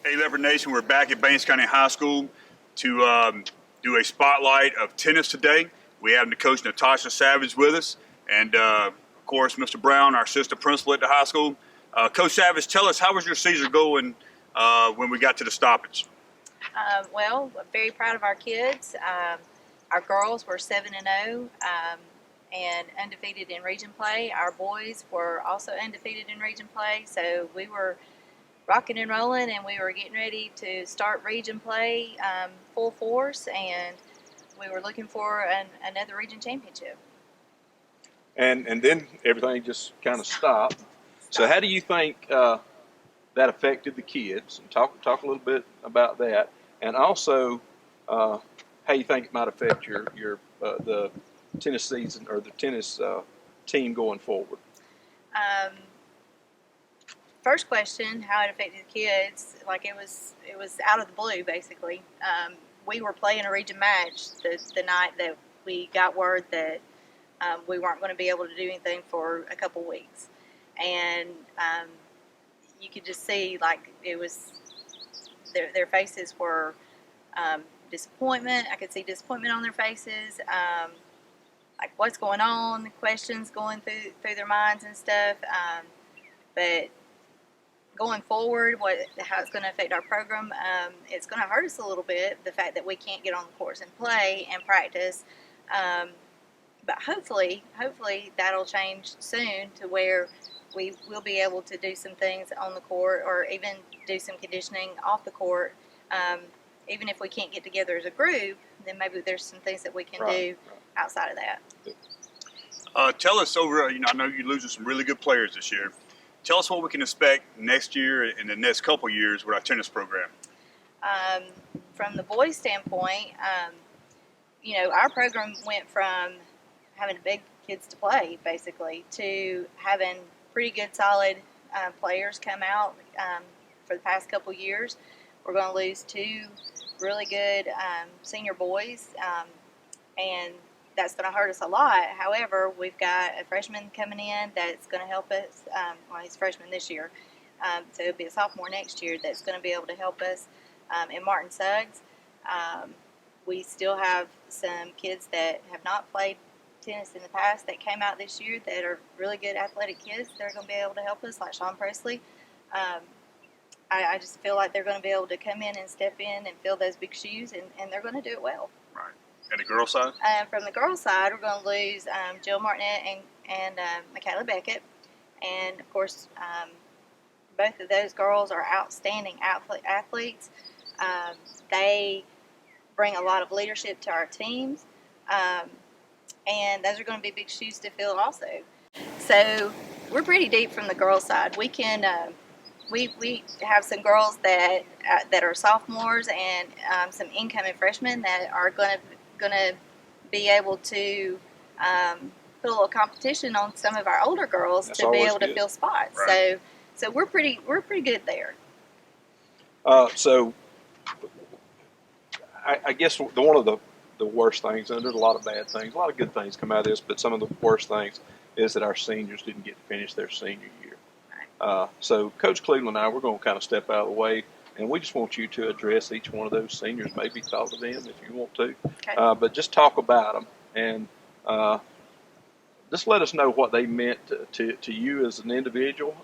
Hey, Leopard Nation, we're back at Banks County High School to do a spotlight of tennis today. We have the coach Natasha Savage with us, and of course, Mr. Brown, our assistant principal at the high school. Coach Savage, tell us, how was your season going when we got to the stoppage? Well, I'm very proud of our kids. Our girls were 7-0 and undefeated in region play. Our boys were also undefeated in region play, so we were rocking and rolling, and we were getting ready to start region play full force, and we were looking for another region championship. And then everything just kind of stopped. So how do you think that affected the kids? And talk a little bit about that, and also how you think it might affect your the tennis season or the tennis team going forward. First question, how it affected the kids, like it was out of the blue, basically. We were playing a region match the night that we got word that we weren't going to be able to do anything for a couple weeks. And you could just see, like, it was, their faces were disappointment. I could see disappointment on their faces, like what's going on, questions going through their minds and stuff. But going forward, how it's going to affect our program, it's going to hurt us a little bit, the fact that we can't get on the courts and play and practice. But hopefully that'll change soon to where we will be able to do some things on the court, or even do some conditioning off the court. Even if we can't get together as a group, then maybe there's some things that we can do outside of that. Tell us over, I know you're losing some really good players this year. Tell us what we can expect next year and the next couple years with our tennis program. From the boys' standpoint, our program went from having big kids to play, basically, to having pretty good, solid players come out for the past couple years. We're going to lose 2 really good senior boys, and that's going to hurt us a lot. However, we've got a freshman coming in that's going to help us. Well, he's a freshman this year, so he'll be a sophomore next year, that's going to be able to help us. And Martin Suggs. We still have some kids that have not played tennis in the past that came out this year that are really good athletic kids. They're going to be able to help us, like Sean Presley. I just feel like they're going to be able to come in and step in and fill those big shoes, and they're going to do it well. Right. And the girls' side? From the girls' side, we're going to lose Jill Martinet and Michaela Beckett. And, of course, both of those girls are outstanding athletes. They bring a lot of leadership to our teams. And those are going to be big shoes to fill also. So we're pretty deep from the girls' side. We can we have some girls that are sophomores, and some incoming freshmen that are going to be able to put a little competition on some of our older girls. That's to be able to fill spots. Right. So we're pretty good there. So I guess one of the worst things, and there's a lot of bad things, a lot of good things come out of this, but some of the worst things is that our seniors didn't get to finish their senior year. Right. So Coach Cleveland and I, we're going to kind of step out of the way, and we just want you to address each one of those seniors, maybe talk to them if you want to. Okay. But just talk about them, and just let us know what they meant to you as an individual,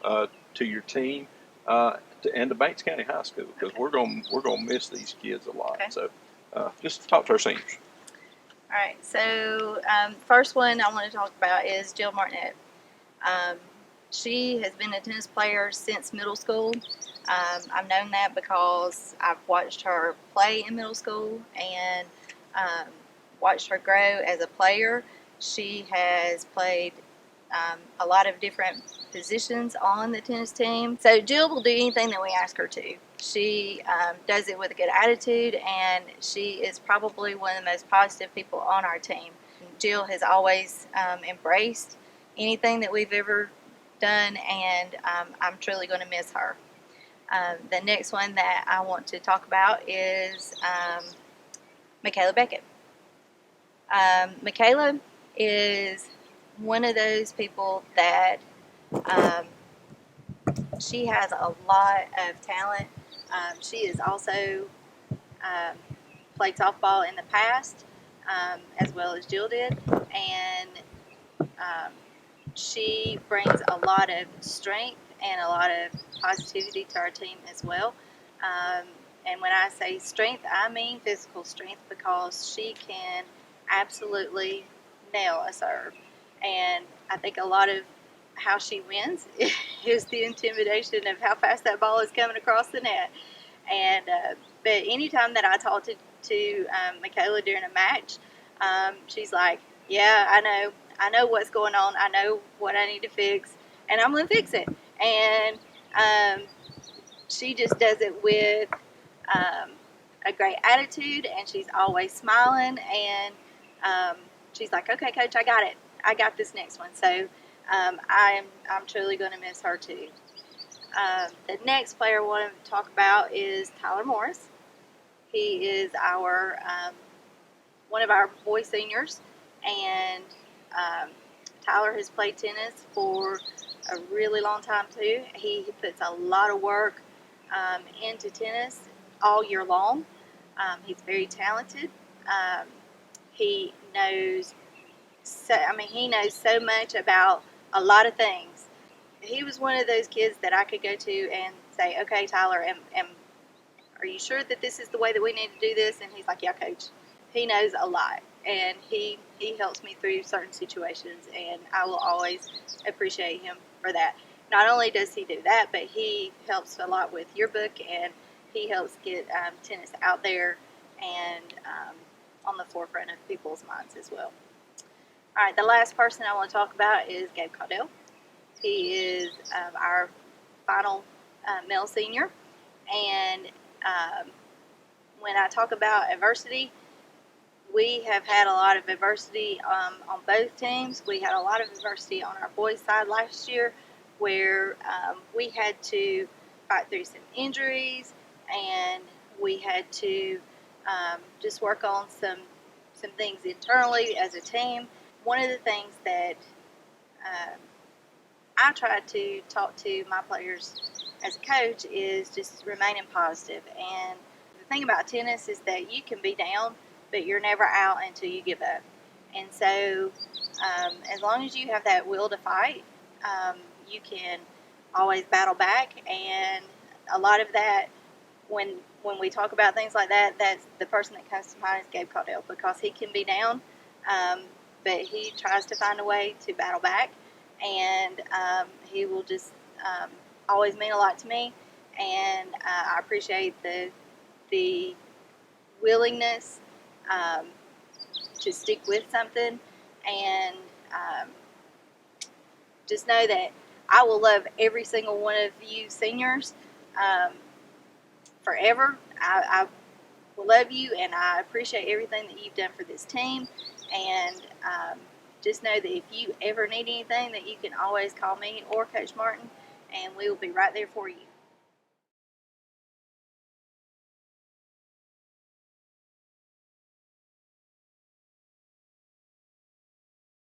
to your team, and to Banks County High School, because we're going to miss these kids a lot. Okay. So just talk to our seniors. All right. So first one I want to talk about is Jill Martinet. She has been a tennis player since middle school. I've known that because I've watched her play in middle school and watched her grow as a player. She has played a lot of different positions on the tennis team. So Jill will do anything that we ask her to. She does it with a good attitude, and she is probably one of the most positive people on our team. Jill has always embraced anything that we've ever done, and I'm truly going to miss her. The next one that I want to talk about is Michaela Beckett. Michaela is one of those people that she has a lot of talent. She has also played softball in the past, as well as Jill did, and she brings a lot of strength and a lot of positivity to our team as well. And when I say strength, I mean physical strength, because she can absolutely nail a serve. And I think a lot of how she wins is the intimidation of how fast that ball is coming across the net. And but anytime that I talk to Michaela during a match, she's like, "Yeah, I know what's going on. I know what I need to fix, and I'm gonna fix it." And she just does it with a great attitude, and she's always smiling. And she's like, "Okay, coach, I got it. I got this next one." So I'm truly going to miss her too. The next player I want to talk about is Tyler Morris. He is our one of our boy seniors, and Tyler has played tennis for a really long time too. He puts a lot of work into tennis all year long. He's very talented. He knows he knows so much about a lot of things. He was one of those kids that I could go to and say, "Okay, Tyler, are you sure that this is the way that we need to do this?" And he's like, "Yeah, coach." He knows a lot, and he helps me through certain situations, and I will always appreciate him for that. Not only does he do that, but he helps a lot with your book, and he helps get tennis out there and on the forefront of people's minds as well. All right, the last person I want to talk about is Gabe Caudell. He is our final male senior, and when I talk about adversity, we have had a lot of adversity on both teams. We had a lot of adversity on our boys' side last year, where we had to fight through some injuries, and we had to just work on some things internally as a team. One of the things that I try to talk to my players as a coach is just remaining positive. And the thing about tennis is that you can be down, but you're never out until you give up. And so as long as you have that will to fight, you can always battle back. And a lot of that, when we talk about things like that, that's the person that comes to mind is Gabe Caudell, because he can be down, but he tries to find a way to battle back, and he will just always mean a lot to me. And I appreciate the willingness to stick with something, and just know that I will love every single one of you seniors forever. I will love you, and I appreciate everything that you've done for this team. And just know that if you ever need anything, that you can always call me or Coach Martin, and we will be right there for you.